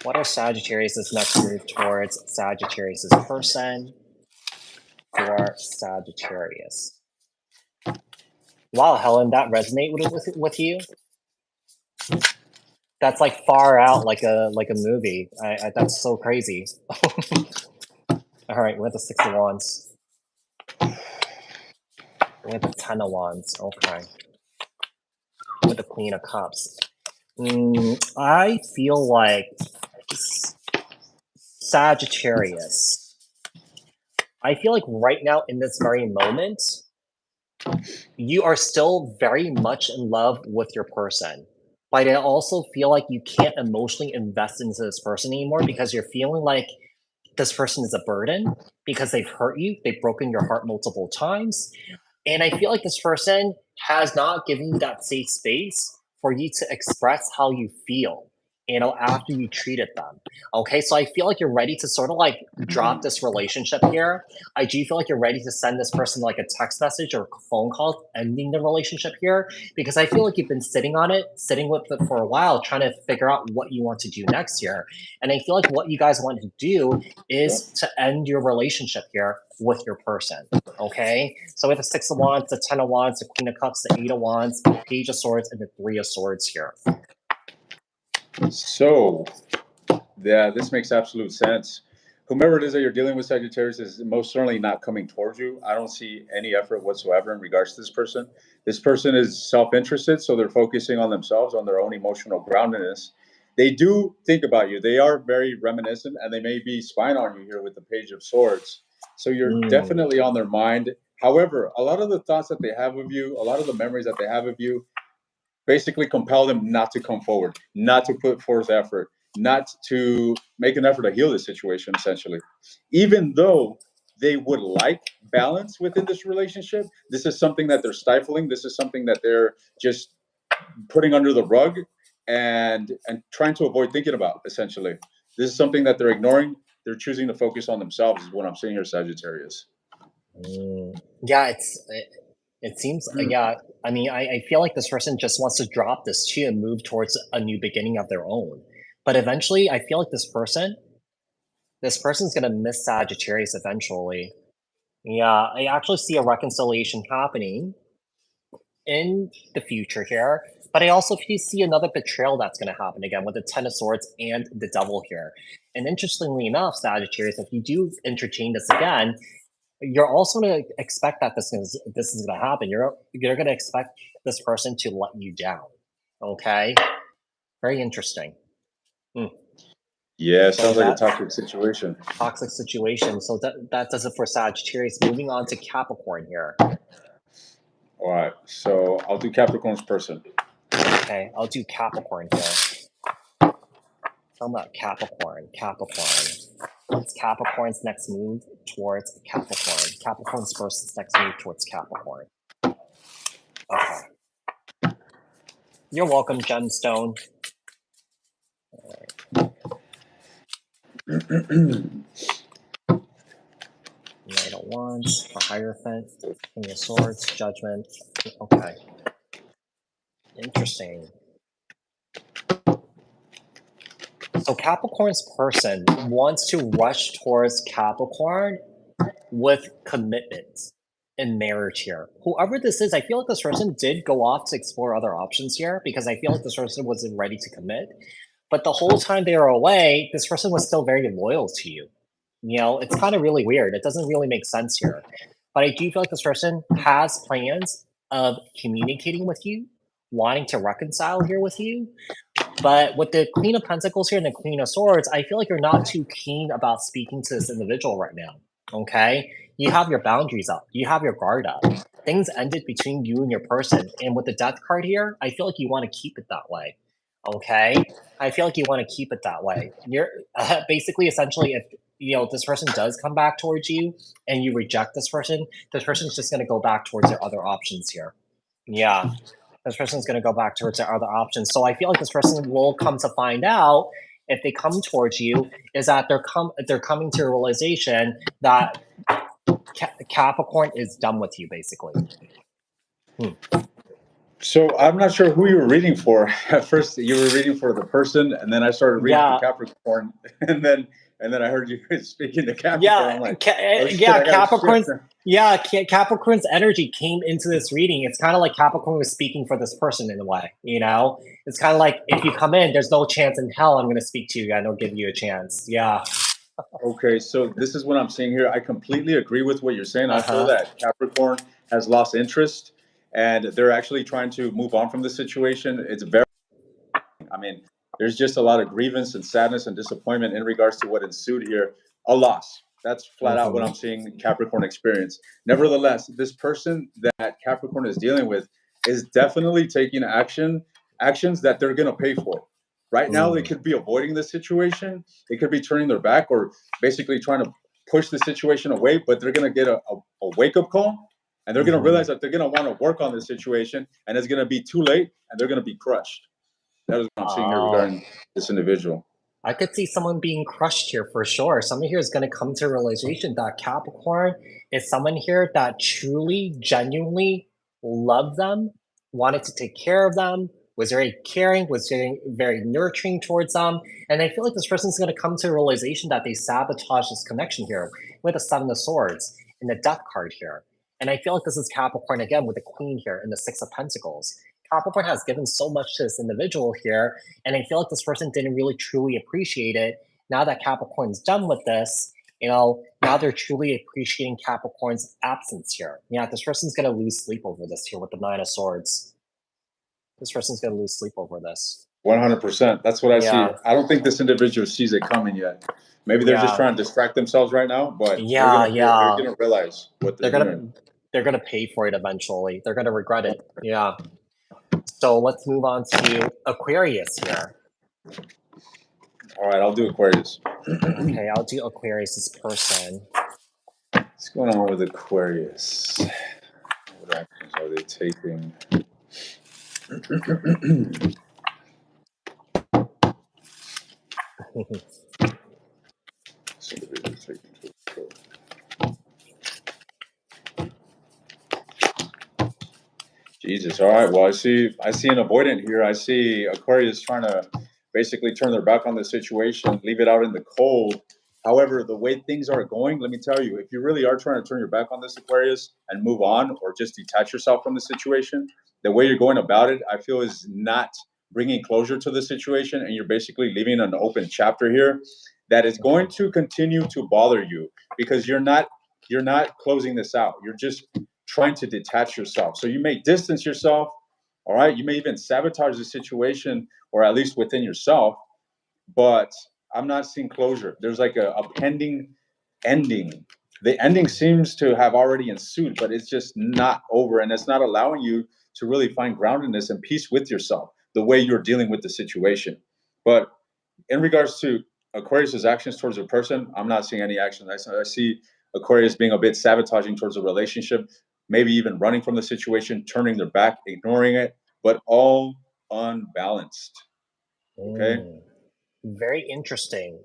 What are Sagittarius' next move towards Sagittarius' person for Sagittarius? Wow, Helen, that resonate with you? That's like far out, like a movie. That's so crazy. All right, we have the Six of Wands. We have the Ten of Wands. Okay. With the Queen of Cups. I feel like Sagittarius. I feel like right now in this very moment, you are still very much in love with your person. But I also feel like you can't emotionally invest into this person anymore because you're feeling like this person is a burden because they've hurt you, they've broken your heart multiple times. And I feel like this person has not given you that safe space for you to express how you feel, after you treated them. Okay, so I feel like you're ready to sort of like drop this relationship here. I do feel like you're ready to send this person like a text message or a phone call ending the relationship here because I feel like you've been sitting on it, sitting with it for a while, trying to figure out what you want to do next year. And I feel like what you guys want to do is to end your relationship here with your person. Okay, so we have the Six of Wands, the Ten of Wands, the Queen of Cups, the Eight of Wands, the Page of Swords, and the Three of Swords here. So, yeah, this makes absolute sense. Whomever it is that you're dealing with, Sagittarius, is most certainly not coming towards you. I don't see any effort whatsoever in regards to this person. This person is self-interested, so they're focusing on themselves, on their own emotional groundedness. They do think about you. They are very reminiscent, and they may be spying on you here with the Page of Swords. So you're definitely on their mind. However, a lot of the thoughts that they have of you, a lot of the memories that they have of you, basically compel them not to come forward, not to put forth effort, not to make an effort to heal the situation, essentially. Even though they would like balance within this relationship, this is something that they're stifling. This is something that they're just putting under the rug and trying to avoid thinking about, essentially. This is something that they're ignoring. They're choosing to focus on themselves, is what I'm seeing here, Sagittarius. Yeah, it seems, yeah. I mean, I feel like this person just wants to drop this too and move towards a new beginning of their own. But eventually, I feel like this person's gonna miss Sagittarius eventually. Yeah, I actually see a reconciliation happening in the future here, but I also see another betrayal that's going to happen again with the Ten of Swords and the Devil here. And interestingly enough, Sagittarius, if you do entertain this again, you're also going to expect that this is going to happen. You're going to expect this person to let you down. Okay, very interesting. Yeah, So sounds like a that toxic situation. toxic situation. So that does it for Sagittarius. Moving on to Capricorn here. All right, so I'll do Capricorn's person. Okay, I'll do Capricorn here. Tell me about Capricorn. What's Capricorn's next move towards Capricorn? Capricorn's person's next move towards Capricorn. Okay. You're welcome, Gemstone. Knight of Wands for Hierophant. King of Swords, Judgment. Okay. Interesting. So Capricorn's person wants to rush towards Capricorn with commitment in marriage here. Whoever this is, I feel like this person did go off to explore other options here because I feel like this person wasn't ready to commit. But the whole time they were away, this person was still very loyal to you. You know, it's kind of really weird. It doesn't really make sense here. But I do feel like this person has plans of communicating with you, wanting to reconcile here with you. But with the Queen of Pentacles here and the Queen of Swords, I feel like you're not too keen about speaking to this individual right now. Okay? You have your boundaries up, you have your guard up. Things ended between you and your person. And with the Death card here, I feel like you want to keep it that way. Okay? I feel like you want to keep it that way. You're basically, essentially, if this person does come back towards you and you reject this person's just going to go back towards their other options here. Yeah, this person's going to go back towards their other options. So I feel like this person will come to find out, if they come towards you, is that they're coming to a realization that Capricorn is done with you, basically. So I'm not sure who you were reading for. At first, you were reading for the person, and then I started reading for Capricorn, and then I heard you speaking to Capricorn. Yeah, I'm like, Capricorn's Capricorn's energy came into this reading. It's kind of like Capricorn was speaking for this person in a way. It's kind of like, if you come in, there's no chance in hell I'm going to speak to you. I don't give you a chance. Yeah. Okay, so this is what I'm seeing here. I completely agree with what you're saying. I feel that Capricorn has lost interest, and they're actually trying to move on from the situation. It's very, I mean, there's just a lot of grievance and sadness and disappointment in regards to what ensued here. A loss. That's flat out what I'm seeing Capricorn experience. Nevertheless, this person that Capricorn is dealing with is definitely taking actions that they're going to pay for. Right now, they could be avoiding the situation. They could be turning their back or basically trying to push the situation away, but they're going to get a wake-up call, and they're going to realize that they're going to want to work on the situation, and it's going to be too late, and they're going to be crushed. That is what I'm seeing here regarding this individual. I could see someone being crushed here for sure. Someone here is going to come to a realization that Capricorn is someone here that truly, genuinely loved them, wanted to take care of them, was very caring, was very nurturing towards them. And I feel like this person's going to come to a realization that they sabotaged this connection here with the Seven of Swords and the Death card here. And I feel like this is Capricorn again with the Queen here and the Six of Pentacles. Capricorn has given so much to this individual here, and I feel like this person didn't really truly appreciate it. Now that Capricorn's done with this, now they're truly appreciating Capricorn's absence here. Yeah, this person's going to lose sleep over this here with the Nine of Swords. This person's going to lose sleep over this. 100%. That's what I see. I don't think this individual sees it coming yet. Maybe they're just trying to distract themselves right now, but they're going to realize what they're doing. They're going to pay for it eventually. They're going to regret it. Yeah. So let's move on to Aquarius here. All right, I'll do Aquarius. Okay, I'll do Aquarius's person. What's going on with Aquarius? What actions are they taking? Jesus. All right. Well, I see an avoidant here. I see Aquarius trying to basically turn their back on the situation, leave it out in the cold. However, the way things are going, let me tell you, if you really are trying to turn your back on this Aquarius and move on or just detach yourself from the situation, the way you're going about it, I feel is not bringing closure to the situation, and you're basically leaving an open chapter here that is going to continue to bother you because you're not you're not closing this out. You're just trying to detach yourself. So you may distance yourself, all right? You may even sabotage the situation, or at least within yourself, but I'm not seeing closure. There's like a pending ending. The ending seems to have already ensued, but it's just not over, and it's not allowing you to really find groundedness and peace with yourself, the way you're dealing with the situation. But in regards to Aquarius's actions towards a person, I'm not seeing any action. I see Aquarius being a bit sabotaging towards a relationship, maybe even running from the situation, turning their back, ignoring it, but all unbalanced. Okay. Very interesting.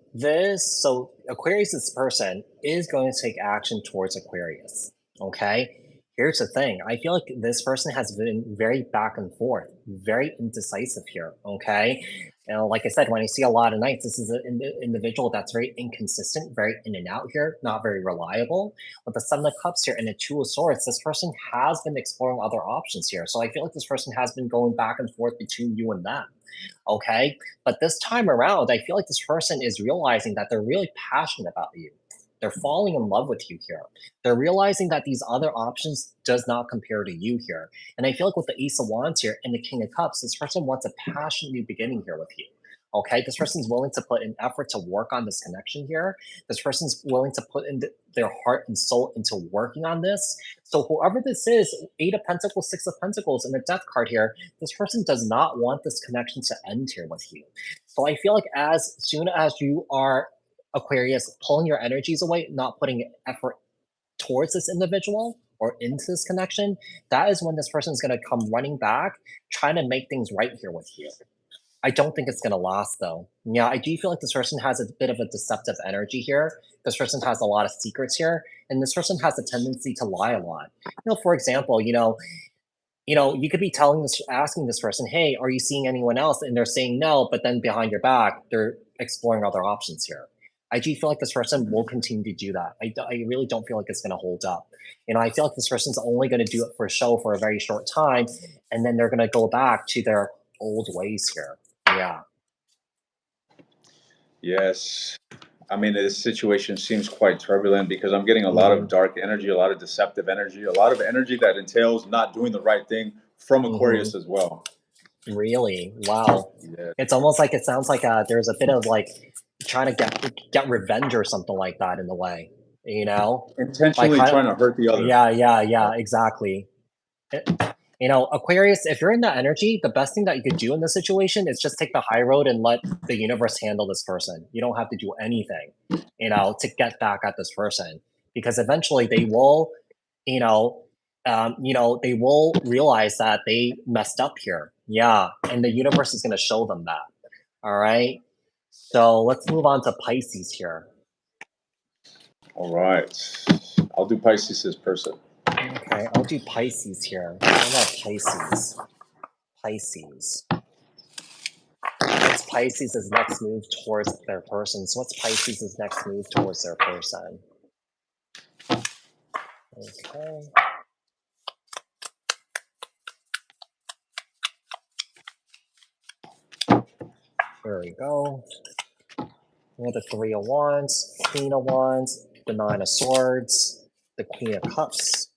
So Aquarius' person is going to take action towards Aquarius. Okay. Here's the thing. I feel like this person has been very back and forth, very indecisive here. Okay. Like I said, when I see a lot of nights, this is an individual that's very inconsistent, very in and out here, not very reliable. With the Seven of Cups here and the Two of Swords, this person has been exploring other options here. So I feel like this person has been going back and forth between you and them. Okay. But this time around, I feel like this person is realizing that they're really passionate about you. They're falling in love with you here. They're realizing that these other options does not compare to you here. And I feel like with the Ace of Wands here and the King of Cups, this person wants a passionate new beginning here with you. Okay, this person's willing to put an effort to work on this connection here. This person's willing to put in their heart and soul into working on this. So whoever this is, Eight of Pentacles, Six of Pentacles, and the Death card here, this person does not want this connection to end here with you. So I feel like as soon as you are, Aquarius, pulling your energies away, not putting effort towards this individual or into this connection, that is when this person is going to come running back, trying to make things right here with you. I don't think it's going to last though. Yeah, I do feel like this person has a bit of a deceptive energy here. This person has a lot of secrets here, and this person has a tendency to lie a lot. For example, you could be asking this person, "Hey, are you seeing anyone else?" And they're saying no, but then behind your back, they're exploring other options here. I do feel like this person will continue to do that. I really don't feel like it's going to hold up. I feel like this person's only going to do it for show for a very short time, and then they're going to go back to their old ways here. Yeah. Yes. I mean, this situation seems quite turbulent because I'm getting a lot of dark energy, a lot of deceptive energy, a lot of energy that entails not doing the right thing from Aquarius as well. Really? Wow. Yeah. It's almost like it sounds like there's a bit of like trying to get revenge or something like that in a way, Intentionally trying to hurt the other. Yeah, exactly. Aquarius, if you're in that energy, the best thing that you could do in this situation is just take the high road and let the universe handle this person. You don't have to do anything, to get back at this person, because eventually they will, they will realize that they messed up here. Yeah, and the universe is going to show them that. All right. So let's move on to Pisces here. All right. I'll do Pisces' person. Okay, I'll do Pisces here. What about Pisces? Pisces. What's Pisces' next move towards their person? So what's Pisces' next move towards their person? Okay. There we go. We have the Three of Wands, Queen of Wands, the Nine of Swords, the Queen of Cups,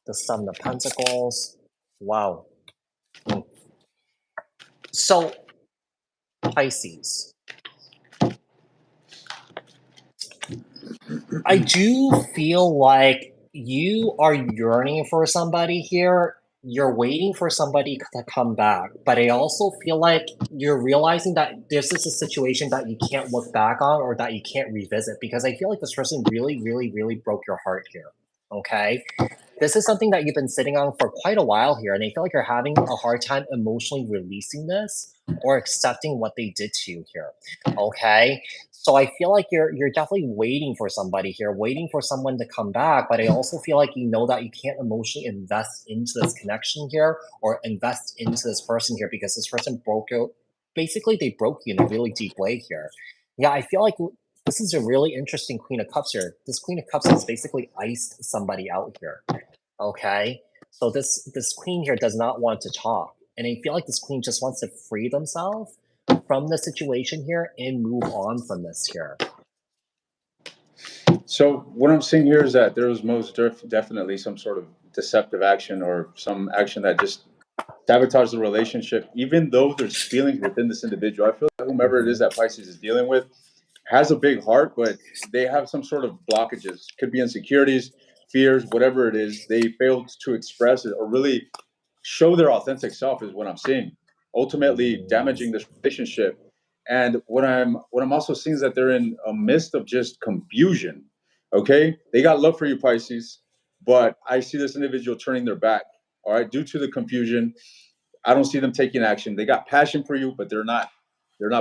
the Seven of Pentacles. Wow. So, Pisces. I do feel like you are yearning for somebody here. You're waiting for somebody to come back. But I also feel like you're realizing that this is a situation that you can't look back on or that you can't revisit, because I feel like this person really, really, really broke your heart here. Okay. This is something that you've been sitting on for quite a while here, and I feel like you're having a hard time emotionally releasing this or accepting what they did to you here. Okay. So I feel like you're definitely waiting for somebody here, waiting for someone to come back, but I also feel like you know that you can't emotionally invest into this connection here or invest into this person here, because this person broke you. Basically, they broke you in a really deep way here. Yeah, I feel like this is a really interesting Queen of Cups here. This Queen of Cups has basically iced somebody out here. Okay, so this queen here does not want to talk, and I feel like this queen just wants to free themselves from the situation here and move on from this here. So what I'm seeing here is that there was definitely some sort of deceptive action or some action that just sabotaged the relationship, even though there's feelings within this individual. I feel like whomever it is that Pisces is dealing with has a big heart, but they have some sort of blockages. Could be insecurities, fears, whatever it is. They failed to express it or really show their authentic self is what I'm seeing, ultimately damaging this relationship. And what I'm also seeing is that they're in a midst of just confusion. Okay, they got love for you, Pisces, but I see this individual turning their back. All right, due to the confusion, I don't see them taking action. They got passion for you, but they're not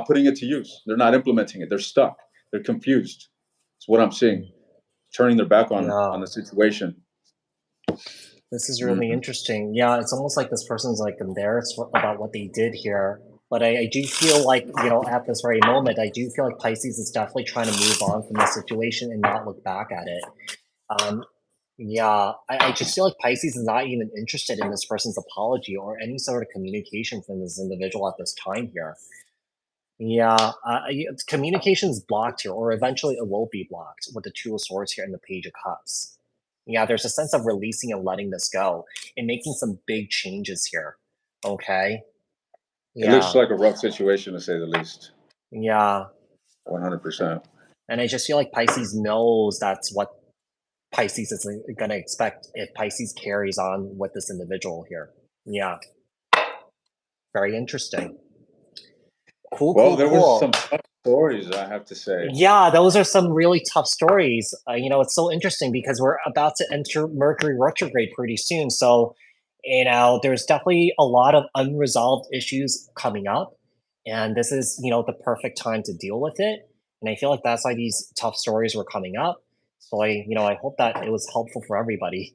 putting it to use. They're not implementing it. They're stuck. They're confused. It's what I'm seeing. Turning their back on the situation. This is really interesting. Yeah, it's almost like this person's like embarrassed about what they did here. But I do feel like, at this very moment, I do feel like Pisces is definitely trying to move on from the situation and not look back at it. Um, yeah, I just feel like Pisces is not even interested in this person's apology or any sort of communication from this individual at this time here. Yeah, communication's blocked here, or eventually it will be blocked with the Two of Swords here and the Page of Cups. Yeah, there's a sense of releasing and letting this go and making some big changes here. Okay. It looks Yeah. like a rough situation to say the least. Yeah. 100%. And I just feel like Pisces knows that's what Pisces is going to expect if Pisces carries on with this individual here. Yeah. Very interesting. Cool, Well, cool, there was some cool. tough stories, I have to say. Yeah, those are some really tough stories. It's so interesting because we're about to enter Mercury retrograde pretty soon. So, there's definitely a lot of unresolved issues coming up. And this is, the perfect time to deal with it. And I feel like that's why these tough stories were coming up. So I hope that it was helpful for everybody.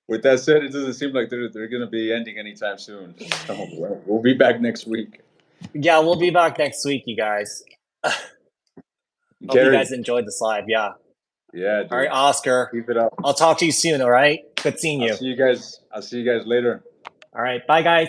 With that said, it doesn't seem like they're going to be ending anytime soon. So we'll be back next week. Yeah, we'll be back next week, you guys. Hope you guys Gary. enjoyed this live. Yeah. Yeah, All right, dude. Oscar. Keep it up. I'll talk to you soon. All right. Good seeing I'll you. see you guys. I'll see you guys later. All right. Bye, guys.